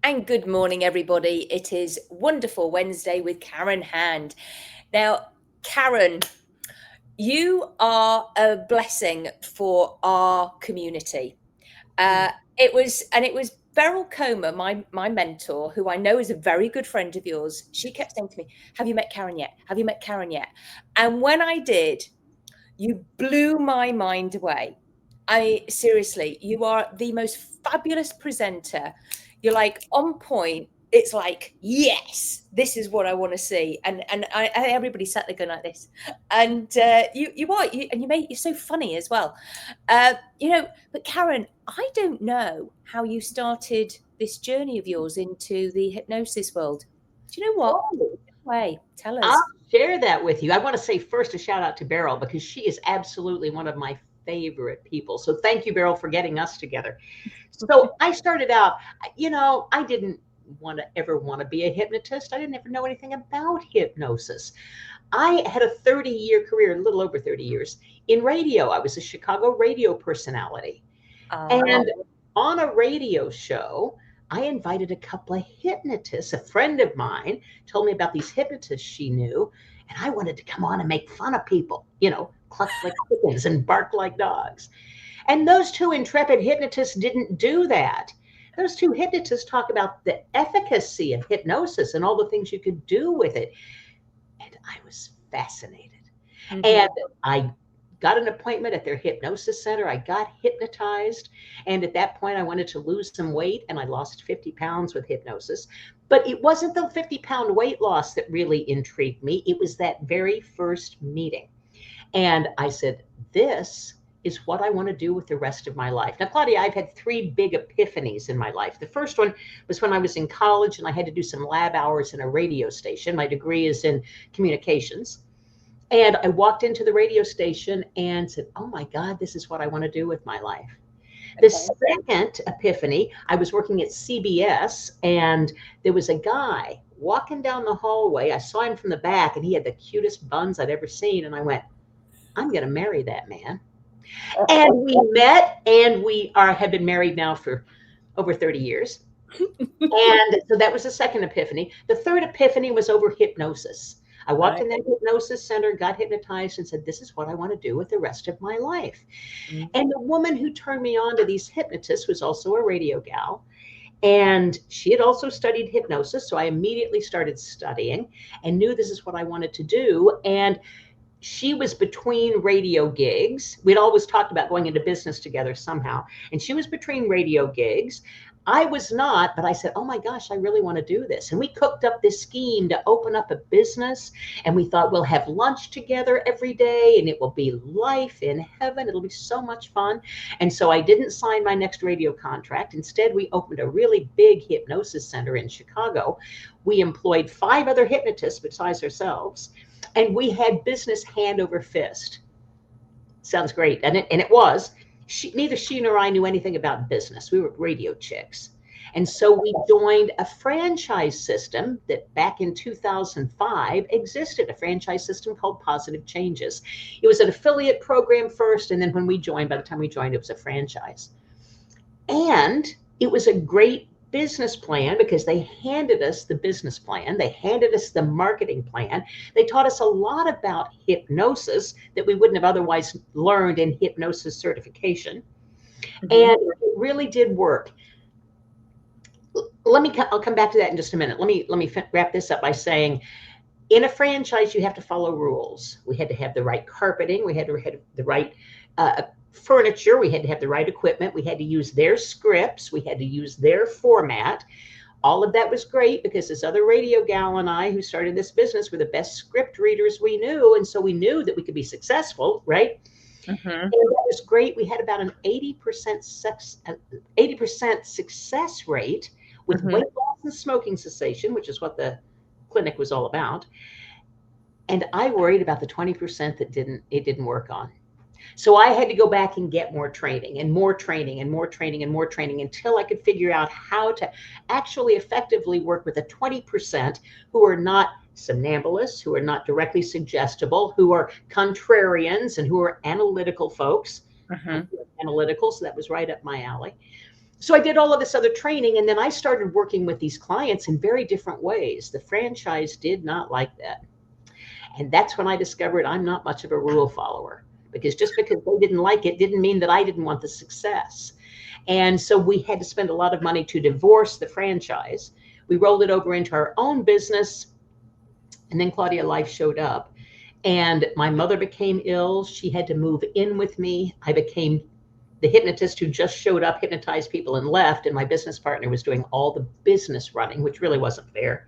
And good morning, everybody. It is Wonderful Wednesday with Karen Hand. Now, Karen, you are a blessing for our community. Mm. It was Beryl Comer, my mentor, who I know is a very good friend of yours. She kept saying to me, "Have you met Karen yet? Have you met Karen yet?" And when I did, you blew my mind away. I seriously, you are the most fabulous presenter. You're like on point. It's like, yes, this is what I want to see. And everybody sat there going like this. And you're so funny as well. But Karen, I don't know how you started this journey of yours into the hypnosis world. Do you know what? Oh, Way, tell I'll us. share that with you. I want to say first a shout out to Beryl because she is absolutely one of my favorite people. So thank you, Beryl, for getting us together. So I started out, I didn't want to be a hypnotist. I didn't ever know anything about hypnosis. I had a 30-year career, a little over 30 years in radio. I was a Chicago radio personality. Ah, And on a radio show, I invited a couple of hypnotists. A friend of mine told me about these hypnotists she knew, and I wanted to come on and make fun of people, cluck like chickens and bark like dogs. And those two intrepid hypnotists didn't do that. Those two hypnotists talk about the efficacy of hypnosis and all the things you could do with it. And I was fascinated. And mhm. I got an appointment at their hypnosis center. I got hypnotized. And at that point, I wanted to lose some weight and I lost 50 pounds with hypnosis. But it wasn't the 50-pound weight loss that really intrigued me. It was that very first meeting. And I said, this is what I want to do with the rest of my life. Now, Claudia, I've had three big epiphanies in my life. The first one was when I was in college and I had to do some lab hours in a radio station. My degree is in communications. And I walked into the radio station and said, oh my God, this is what I want to do with my life. The Okay. second epiphany, I was working at CBS and there was a guy walking down the hallway. I saw him from the back and he had the cutest buns I'd ever seen. And I went, I'm going to marry that man. And we met and we have been married now for over 30 years. And so that was the second epiphany. The third epiphany was over hypnosis. I walked Right. in that hypnosis center, got hypnotized, and said, this is what I want to do with the rest of my life. Mm. And the woman who turned me on to these hypnotists was also a radio gal. And she had also studied hypnosis. So I immediately started studying and knew this is what I wanted to do. And she was between radio gigs. We'd always talked about going into business together somehow. And she was between radio gigs. I was not, but I said, oh my gosh, I really want to do this. And we cooked up this scheme to open up a business. And we thought we'll have lunch together every day and it will be life in heaven. It'll be so much fun. And so I didn't sign my next radio contract. Instead, we opened a really big hypnosis center in Chicago. We employed 5 other hypnotists besides ourselves. And we had business hand over fist. Sounds great. And it was. Neither she nor I knew anything about business. We were radio chicks. And so we joined a franchise system that back in 2005 existed, a franchise system called Positive Changes. It was an affiliate program first. And then when we joined, by the time we joined, it was a franchise. And it was a great business plan because they handed us the business plan. They handed us the marketing plan. They taught us a lot about hypnosis that we wouldn't have otherwise learned in hypnosis certification. Mhm. And it really did work. I'll come back to that in just a minute. Let me wrap this up by saying, in a franchise, you have to follow rules. We had to have the right carpeting. We had to have the right furniture. We had to have the right equipment. We had to use their scripts. We had to use their format. All of that was great because this other radio gal and I who started this business were the best script readers we knew. And so we knew that we could be successful, right? Mhm. And that was great. We had about an 80% success rate with Mhm. weight loss and smoking cessation, which is what the clinic was all about. And I worried about the 20% that it didn't work on. So I had to go back and get more training and more training and more training and more training until I could figure out how to actually effectively work with the 20% who are not somnambulists, who are not directly suggestible, who are contrarians and who are analytical folks. I'm Mhm. analytical, so that was right up my alley. So I did all of this other training, and then I started working with these clients in very different ways. The franchise did not like that. And that's when I discovered I'm not much of a rule follower, because just because they didn't like it didn't mean that I didn't want the success. And so we had to spend a lot of money to divorce the franchise. We rolled it over into our own business. And then Claudia Life showed up, and my mother became ill. She had to move in with me. I became the hypnotist who just showed up, hypnotized people, and left. And my business partner was doing all the business running, which really wasn't fair.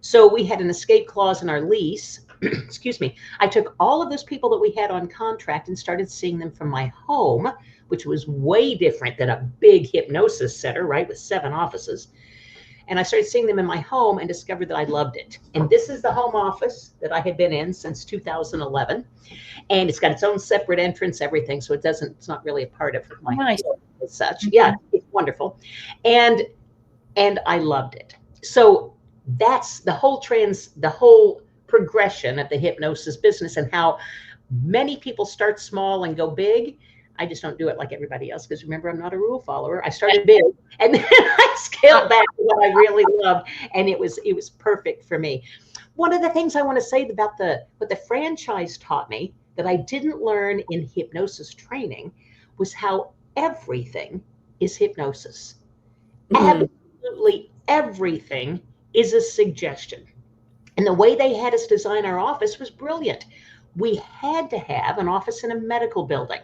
So we had an escape clause in our lease. Excuse me. I took all of those people that we had on contract and started seeing them from my home, which was way different than a big hypnosis center, right, with 7 offices. And I started seeing them in my home and discovered that I loved it. And this is the home office that I had been in since 2011. And it's got its own separate entrance, everything. So it's not really a part of my Nice. home as such. Yeah, it's wonderful. And I loved it. So that's the whole progression of the hypnosis business, and how many people start small and go big. I just don't do it like everybody else, because remember, I'm not a rule follower. I started big, and then I scaled back to what I really loved, and it was perfect for me. One of the things I want to say about what the franchise taught me that I didn't learn in hypnosis training was how everything is hypnosis. Absolutely everything is a suggestion. And the way they had us design our office was brilliant. We had to have an office in a medical building,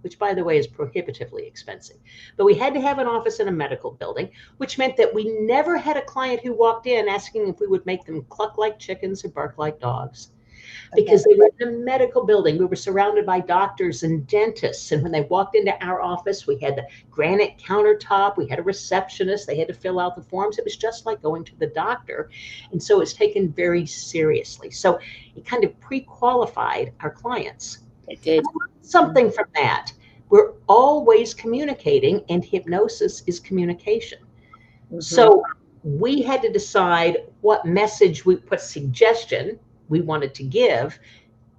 which, by the way, is prohibitively expensive. But we had to have an office in a medical building, which meant that we never had a client who walked in asking if we would make them cluck like chickens or bark like dogs, because they were in a medical building. We were surrounded by doctors and dentists. And when they walked into our office, we had the granite countertop. We had a receptionist. They had to fill out the forms. It was just like going to the doctor. And so it's taken very seriously. So it kind of pre-qualified our clients. It did. Something from that. We're always communicating, and hypnosis is communication. So we had to decide what message, what suggestion we wanted to give,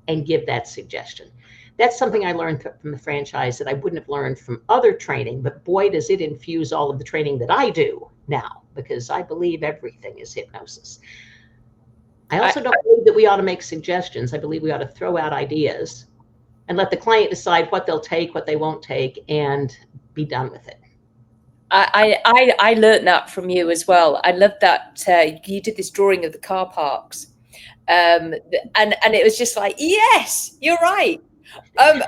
and give that suggestion. That's something I learned from the franchise that I wouldn't have learned from other training, but boy, does it infuse all of the training that I do now, because I believe everything is hypnosis. I also don't believe that we ought to make suggestions. I believe we ought to throw out ideas and let the client decide what they'll take, what they won't take, and be done with it. I learned that from you as well. I love that you did this drawing of the car parks. And it was just like, yes, you're right. Am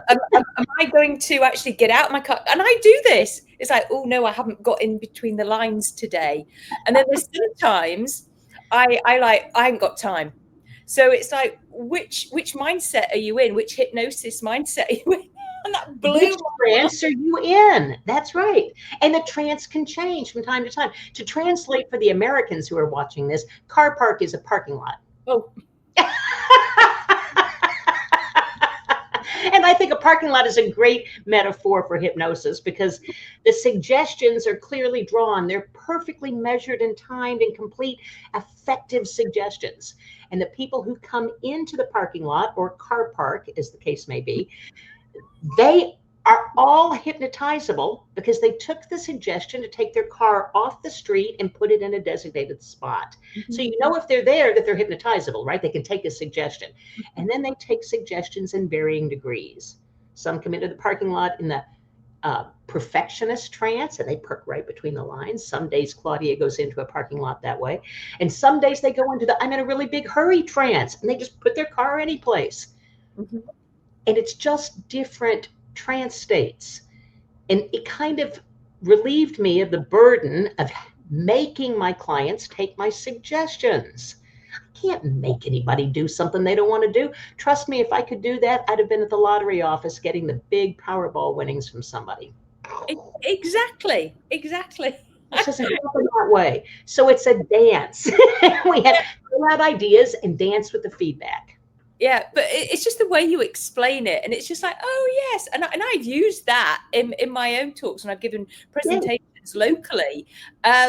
I going to actually get out of my car? And I do this. It's like, oh no, I haven't got in between the lines today. And then there's sometimes I haven't got time. So it's like, which mindset are you in? Which hypnosis mindset are you in? And that blew Which trance are you in? That's right. And the trance can change from time to time. To translate for the Americans who are watching this, car park is a parking lot. Oh. And I think a parking lot is a great metaphor for hypnosis, because the suggestions are clearly drawn. They're perfectly measured and timed and complete, effective suggestions. And the people who come into the parking lot, or car park, as the case may be, they are all hypnotizable, because they took the suggestion to take their car off the street and put it in a designated spot. So you know, if they're there, that they're hypnotizable, right? They can take a suggestion. And then they take suggestions in varying degrees. Some come into the parking lot in the perfectionist trance, and they perk right between the lines. Some days Claudia goes into a parking lot that way. And some days they go into the I'm in a really big hurry trance, and they just put their car any place. And it's just different trance states. And it kind of relieved me of the burden of making my clients take my suggestions. I can't make anybody do something they don't want to do. Trust me, if I could do that, I'd have been at the lottery office getting the big Powerball winnings from somebody. Exactly. It doesn't happen that way. So it's a dance. We have to throw out ideas and dance with the feedback. Yeah, but it's just the way you explain it, and it's just like, oh yes, and I've used that in my own talks, and I've given presentations locally,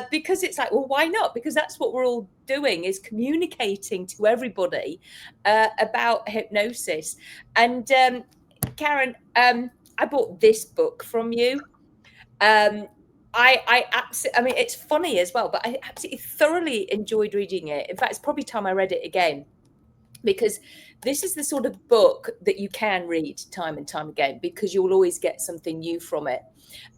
because it's like, well, why not? Because that's what we're all doing, is communicating to everybody about hypnosis. And Karen, I bought this book from you. I mean, it's funny as well, but I absolutely thoroughly enjoyed reading it. In fact, it's probably time I read it again, because this is the sort of book that you can read time and time again, because you'll always get something new from it.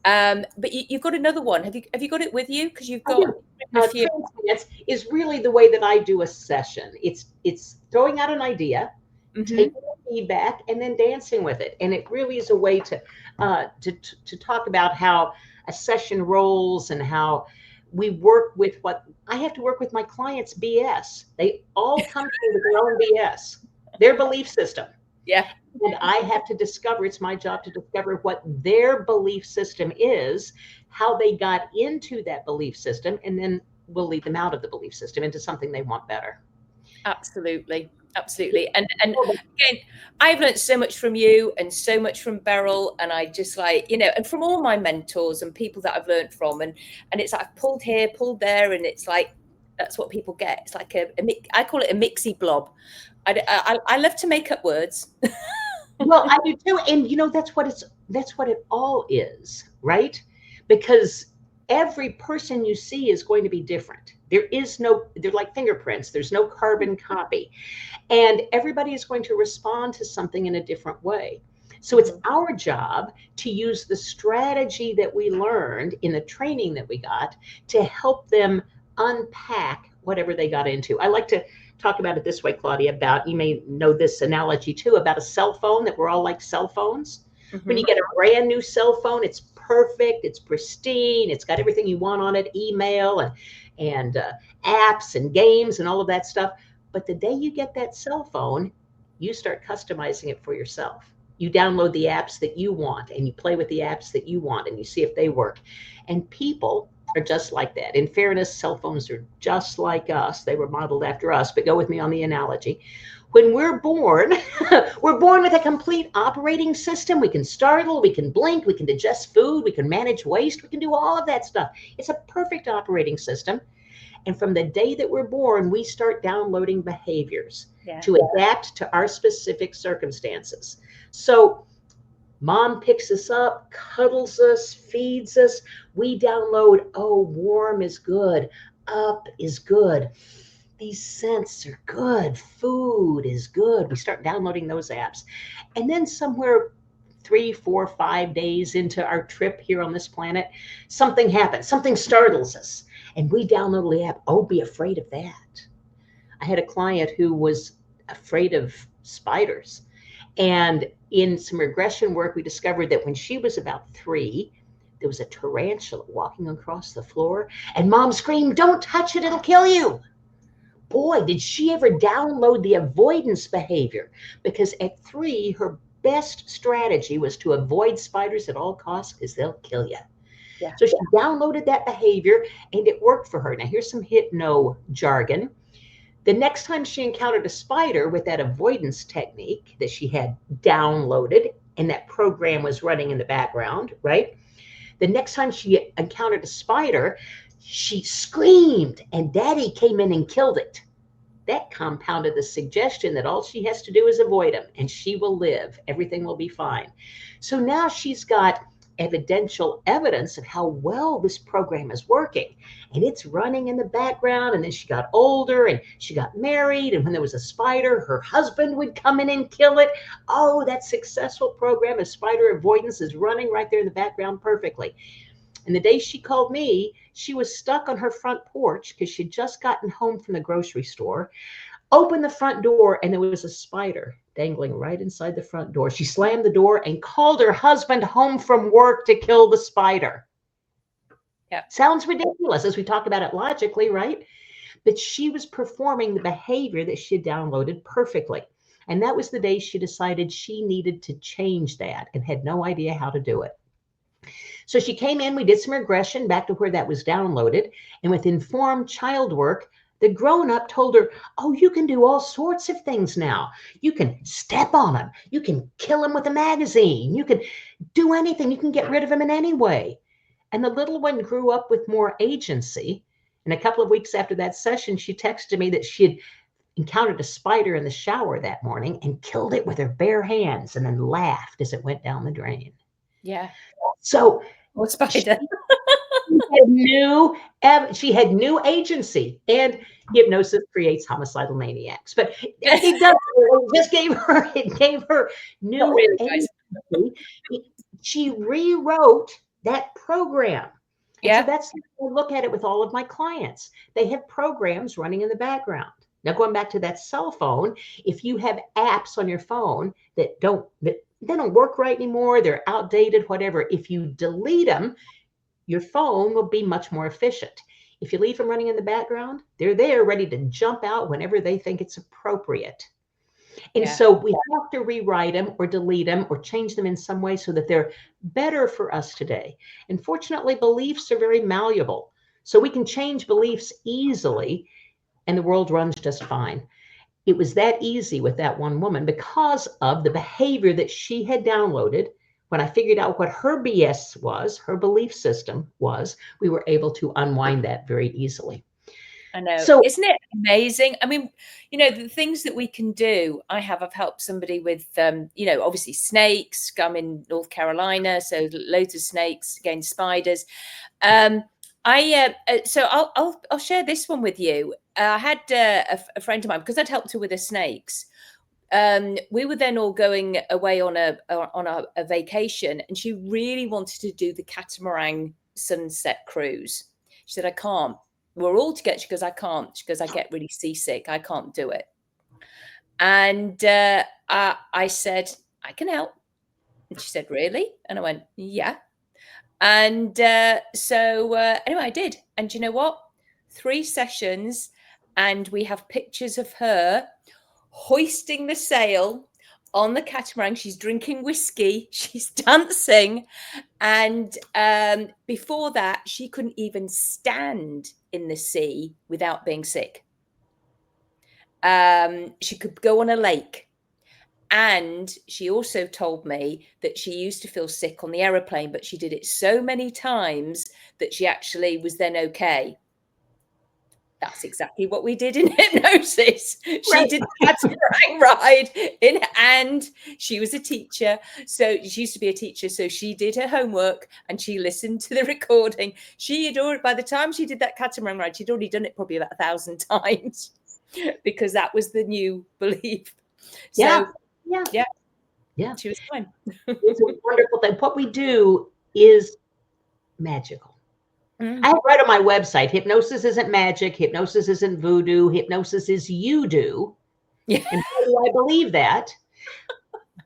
But you've got another one. Have you got it with you? Because you've I got do. a few. Trance is really the way that I do a session. It's throwing out an idea, Mhm. taking the feedback, and then dancing with it. And it really is a way to talk about how a session rolls and how we work with what I have to work with my clients' BS. They all come to me with their own BS, their belief system. Yeah, And I have to discover, it's my job to discover what their belief system is, how they got into that belief system, and then we'll lead them out of the belief system into something they want better. absolutely. Absolutely. And again, I've learned so much from you and so much from Beryl. And I just like, and from all my mentors and people that I've learned from. And it's like I've pulled here, pulled there, and it's like that's what people get. It's like I call it a mixy blob. I love to make up words. Well, I do too. And that's what it all is, right? Because every person you see is going to be different. They're like fingerprints. There's no carbon copy. And everybody is going to respond to something in a different way. So it's our job to use the strategy that we learned in the training that we got to help them unpack whatever they got into. I like to talk about it this way, Claudia, about, you may know this analogy too, about a cell phone, that we're all like cell phones. When you get a brand new cell phone, it's perfect, it's pristine, it's got everything you want on it, email and apps and games and all of that stuff. But the day you get that cell phone, you start customizing it for yourself. You download the apps that you want and you play with the apps that you want and you see if they work. And people are just like that. In fairness, cell phones are just like us. They were modeled after us, but go with me on the analogy. When we're born, we're born with a complete operating system. We can startle, we can blink, we can digest food, we can manage waste, we can do all of that stuff. It's a perfect operating system. And from the day that we're born, we start downloading behaviors to adapt to our specific circumstances. So mom picks us up, cuddles us, feeds us. We download, oh, warm is good, up is good. These scents are good, food is good. We start downloading those apps. And then somewhere 3, 4, 5 days into our trip here on this planet, something happens, something startles us. And we download the app. Oh, be afraid of that. I had a client who was afraid of spiders. And in some regression work, we discovered that when she was about 3, there was a tarantula walking across the floor. And mom screamed, "Don't touch it, it'll kill you." Boy, did she ever download the avoidance behavior. Because at 3, her best strategy was to avoid spiders at all costs because they'll kill you. Yeah. So she downloaded that behavior and it worked for her. Now, here's some hypno jargon. The next time she encountered a spider with that avoidance technique that she had downloaded and that program was running in the background, right? The next time she encountered a spider, she screamed and daddy came in and killed it. That compounded the suggestion that all she has to do is avoid them and she will live. Everything will be fine. So now she's got evidential evidence of how well this program is working. And it's running in the background. And then she got older and she got married. And when there was a spider, her husband would come in and kill it. Oh, that successful program of spider avoidance is running right there in the background perfectly. And the day she called me, she was stuck on her front porch because she'd just gotten home from the grocery store, opened the front door, and there was a spider dangling right inside the front door. She slammed the door and called her husband home from work to kill the spider. Yeah. Sounds ridiculous as we talk about it logically, right? But she was performing the behavior that she had downloaded perfectly. And that was the day she decided she needed to change that and had no idea how to do it. So she came in, we did some regression back to where that was downloaded. And with informed child work, the grown-up told her, oh, you can do all sorts of things now. You can step on them. You can kill them with a magazine. You can do anything. You can get rid of them in any way. And the little one grew up with more agency. And a couple of weeks after that session, she texted me that she had encountered a spider in the shower that morning and killed it with her bare hands and then laughed as it went down the drain. Yeah. So Or spider. She had new agency, and hypnosis creates homicidal maniacs. But it does. It gave her Not new really, guys. agency. She rewrote that program. And so Yeah. that's how I look at it with all of my clients. They have programs running in the background. Now, going back to that cell phone, if you have apps on your phone that they don't work right anymore, they're outdated, whatever, if you delete them, your phone will be much more efficient. If you leave them running in the background, they're there ready to jump out whenever they think it's appropriate. And Yeah. so we have to rewrite them or delete them or change them in some way so that they're better for us today. And fortunately, beliefs are very malleable. So we can change beliefs easily and the world runs just fine. It was that easy with that one woman because of the behavior that she had downloaded. When I figured out what her BS was, her belief system was, we were able to unwind that very easily. I know. So, Isn't it amazing? I mean, the things that we can do. I've helped somebody with, obviously snakes. I'm in North Carolina, so loads of snakes, again, spiders. So I'll share this one with you. I had a friend of mine, because I'd helped her with the snakes. We were then all going away on a vacation, and she really wanted to do the catamaran sunset cruise. She said, I can't. We're all together. She goes, I can't. She goes, I get really seasick. I can't do it. And I said, I can help. And she said, really? And I went, yeah. And so anyway, I did. And you know what? 3 sessions, and we have pictures of her hoisting the sail on the catamaran. She's drinking whiskey. She's dancing. And before that, she couldn't even stand in the sea without being sick. She could go on a lake. And she also told me that she used to feel sick on the aeroplane, but she did it so many times that she actually was then okay. That's exactly what we did in hypnosis. She did the catamaran ride and she was a teacher. So she used to be a teacher. So she did her homework and she listened to the recording. She had already, by the time she did that catamaran ride, she'd already done it probably about 1,000 times because that was the new belief. So yeah, she was fine. It's a wonderful thing. What we do is magical. I have right on my website, hypnosis isn't magic, hypnosis isn't voodoo, hypnosis is you do. Yeah. And why do I believe that?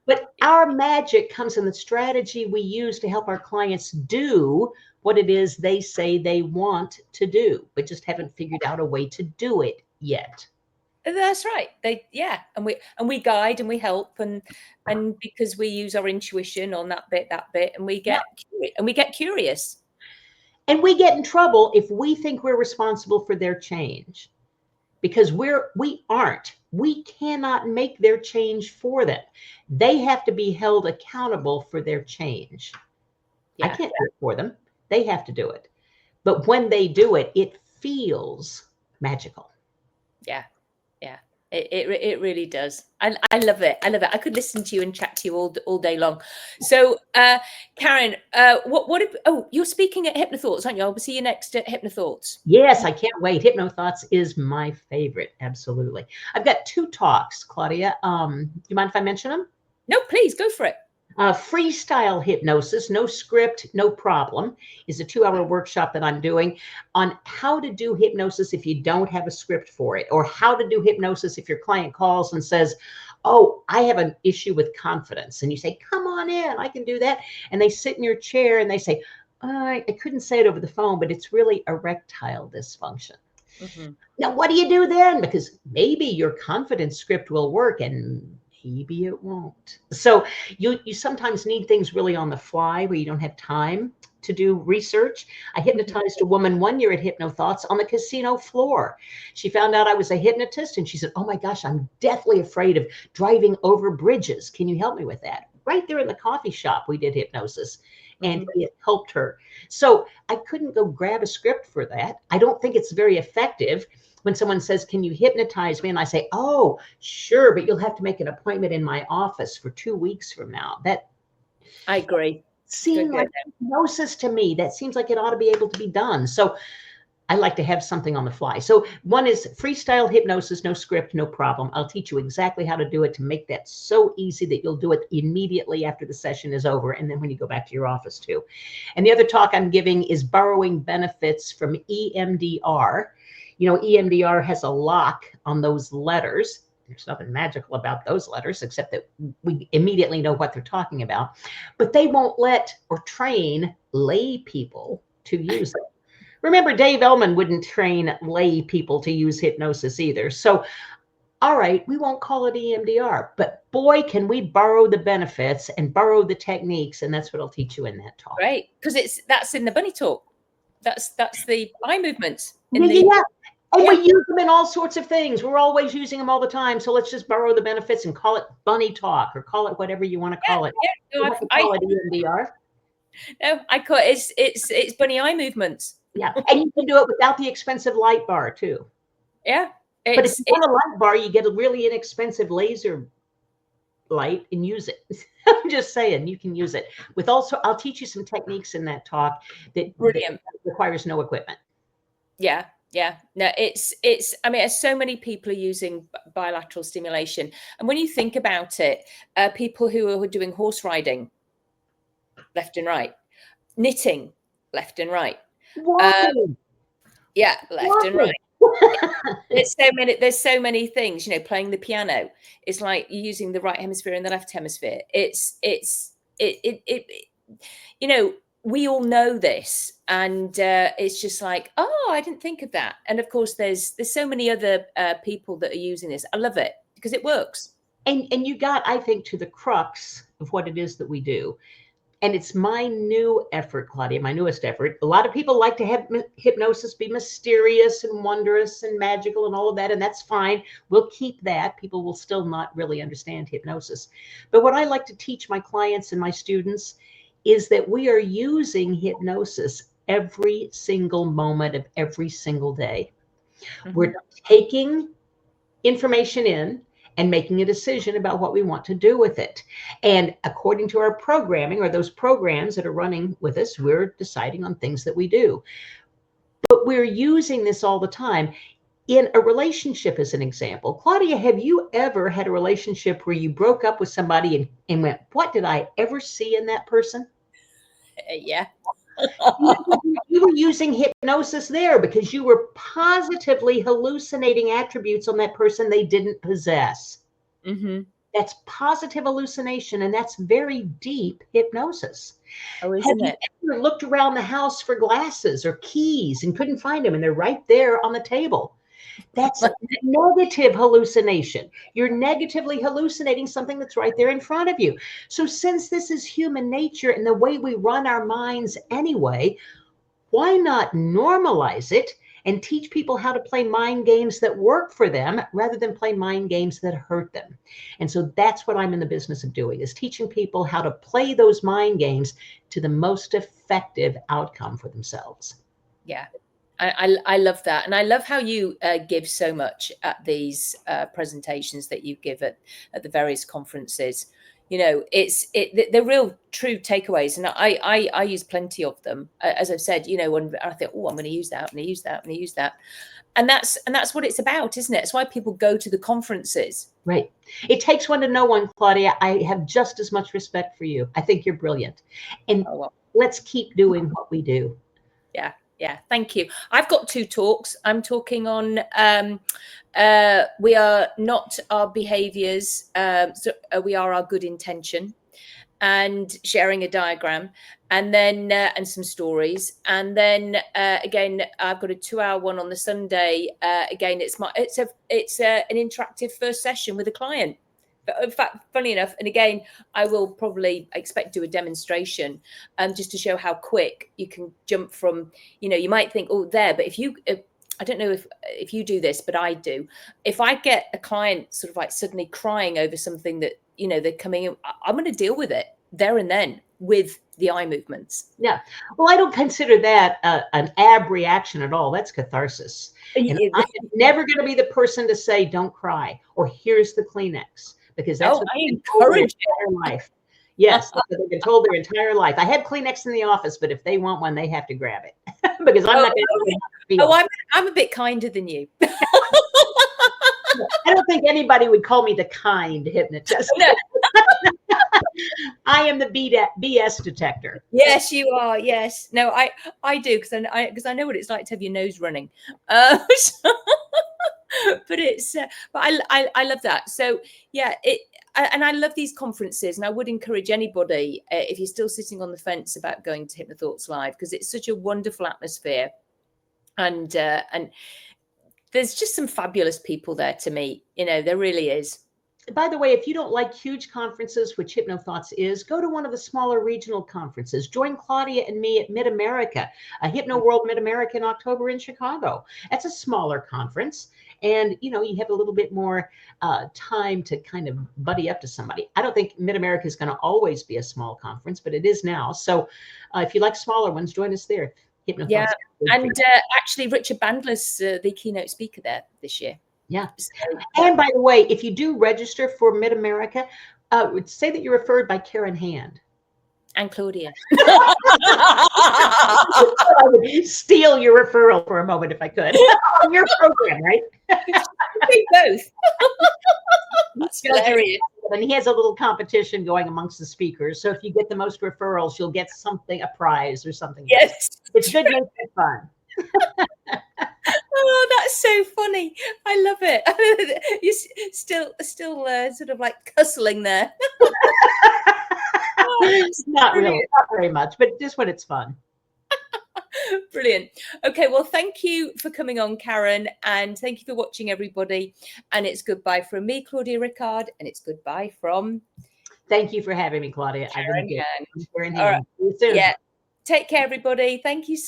But our magic comes in the strategy we use to help our clients do what it is they say they want to do, but just haven't figured out a way to do it yet. That's right. And we guide and we help and because we use our intuition on that bit, and we get curious. And we get in trouble if we think we're responsible for their change, because we aren't. We cannot make their change for them. They have to be held accountable for their change. I can't do it for them. They have to do it. But when they do it, it feels magical. Yeah. Yeah. It really does. I love it. I love it. I could listen to you and chat to you all day long. So, Karen, you're speaking at Hypnothoughts, aren't you? I'll see you next at Hypnothoughts. Yes, I can't wait. Hypnothoughts is my favorite. Absolutely. I've got 2 talks, Claudia. Do you mind if I mention them? No, please go for it. Freestyle hypnosis, no script, no problem, is a 2-hour workshop that I'm doing on how to do hypnosis if you don't have a script for it, or how to do hypnosis if your client calls and says, oh, I have an issue with confidence. And you say, come on in, I can do that. And they sit in your chair and they say, I couldn't say it over the phone, but it's really erectile dysfunction. Mm-hmm. Now, what do you do then? Because maybe your confidence script will work and maybe it won't. So you sometimes need things really on the fly where you don't have time to do research. I hypnotized a woman one year at Hypnothoughts on the casino floor. She found out I was a hypnotist and she said, oh my gosh, I'm deathly afraid of driving over bridges. Can you help me with that? Right there in the coffee shop, we did hypnosis and it helped her. So I couldn't go grab a script for that. I don't think it's very effective. When someone says, can you hypnotize me? And I say, oh, sure, but you'll have to make an appointment in my office for 2 weeks from now. I agree. seem like hypnosis to me. That seems like it ought to be able to be done. So I like to have something on the fly. So one is freestyle hypnosis, no script, no problem. I'll teach you exactly how to do it to make that so easy that you'll do it immediately after the session is over. And then when you go back to your office too. And the other talk I'm giving is borrowing benefits from EMDR. You know, EMDR has a lock on those letters. There's nothing magical about those letters, except that we immediately know what they're talking about. But they won't let or train lay people to use it. Remember, Dave Ellman wouldn't train lay people to use hypnosis either. So, all right, we won't call it EMDR, but boy, can we borrow the benefits and borrow the techniques. And that's what I'll teach you in that talk. Right. Because that's in the bunny talk. That's the eye movements. And we use them in all sorts of things. We're always using them all the time. So let's just borrow the benefits and call it bunny talk, or call it whatever you want to call it. No, call it EMDR. No, I call it, it's bunny eye movements. Yeah, and you can do it without the expensive light bar too. Yeah. But if you want a light bar, you get a really inexpensive laser light and use it. I'm just saying, you can use it. I'll teach you some techniques in that talk that requires no equipment. Yeah. Yeah, no, I mean, so many people are using bilateral stimulation. And when you think about it, people who are doing horse riding, left and right, knitting, left and right. Yeah, left and right. There's so many things, you know, playing the piano. It's like you're using the right hemisphere and the left hemisphere. You know, we all know this, and it's just like, oh, I didn't think of that. And of course, there's so many other people that are using this. I love it because it works. And you got, I think, to the crux of what it is that we do. And it's my new effort, Claudia, my newest effort. A lot of people like to have hypnosis be mysterious and wondrous and magical and all of that, and that's fine. We'll keep that. People will still not really understand hypnosis. But what I like to teach my clients and my students is that we are using hypnosis every single moment of every single day. Mm-hmm. We're taking information in and making a decision about what we want to do with it. And according to our programming, or those programs that are running with us, we're deciding on things that we do. But we're using this all the time. In a relationship, as an example, Claudia, have you ever had a relationship where you broke up with somebody and went, what did I ever see in that person? Yeah. You were using hypnosis there because you were positively hallucinating attributes on that person they didn't possess. Mm-hmm. That's positive hallucination, and that's very deep hypnosis. Oh, isn't it? Have you ever looked around the house for glasses or keys and couldn't find them, and they're right there on the table? That's a negative hallucination. You're negatively hallucinating something that's right there in front of you. So since this is human nature and the way we run our minds anyway, why not normalize it and teach people how to play mind games that work for them rather than play mind games that hurt them? And so that's what I'm in the business of doing, is teaching people how to play those mind games to the most effective outcome for themselves. Yeah. I love that. And I love how you give so much at these presentations that you give at the various conferences. You know, they're real true takeaways. And I use plenty of them. As I've said, you know, when I think, oh, I'm going to use that, I'm going to use that, I'm going to use that. And that's what it's about, isn't it? It's why people go to the conferences. Right. It takes one to know one, Claudia. I have just as much respect for you. I think you're brilliant. And let's keep doing what we do. Yeah. Yeah, thank you. I've got 2 talks. I'm talking on we are not our behaviors, we are our good intention, and sharing a diagram, and then and some stories, and then again I've got a 2-hour one on the Sunday. Again, it's an interactive first session with a client. But in fact, funny enough, and again, I will probably expect to do a demonstration just to show how quick you can jump from, you know, you might think, oh, there. But I don't know if you do this, but I do. If I get a client sort of like suddenly crying over something that, you know, they're coming in, I'm going to deal with it there and then with the eye movements. Yeah. Well, I don't consider that an ab reaction at all. That's catharsis. And I'm never going to be the person to say, don't cry, or here's the Kleenex. Because that's what I encourage in life. Yes, that's what they've been told their entire life. I have Kleenex in the office, but if they want one, they have to grab it because I'm not going to feel. Oh, I'm a bit kinder than you. I don't think anybody would call me the kind hypnotist. No. I am the BS detector. Yes, you are. Yes. No, I do because I know what it's like to have your nose running. But it's but I love that. So yeah, and I love these conferences, and I would encourage anybody if you're still sitting on the fence about going to Hypnothoughts Live, because it's such a wonderful atmosphere, and there's just some fabulous people there to meet. You know, there really is. By the way, if you don't like huge conferences, which Hypnothoughts is, go to one of the smaller regional conferences. Join Claudia and me at Mid-America, a Hypno World Mid-America in October in Chicago. That's a smaller conference. And, you know, you have a little bit more time to kind of buddy up to somebody. I don't think Mid-America is going to always be a small conference, but it is now. So if you like smaller ones, join us there. Yeah. And actually, Richard Bandler's the keynote speaker there this year. Yeah. And by the way, if you do register for Mid-America, say that you're referred by Karen Hand. And Claudia. I would steal your referral for a moment if I could. On your program, right? We both. That's hilarious. And he has a little competition going amongst the speakers. So if you get the most referrals, you'll get something, a prize or something. Yes. It's good, make it fun. Oh, that's so funny. I love it. You're still sort of like cussling there. Not really, not very much, but just when it's fun. Brilliant. Okay, well, thank you for coming on, Karen, and thank you for watching, everybody. And it's goodbye from me, Claudia Rickard, and it's goodbye from... Thank you for having me, Claudia. I really did. All right. See you soon. Yeah. Take care, everybody. Thank you so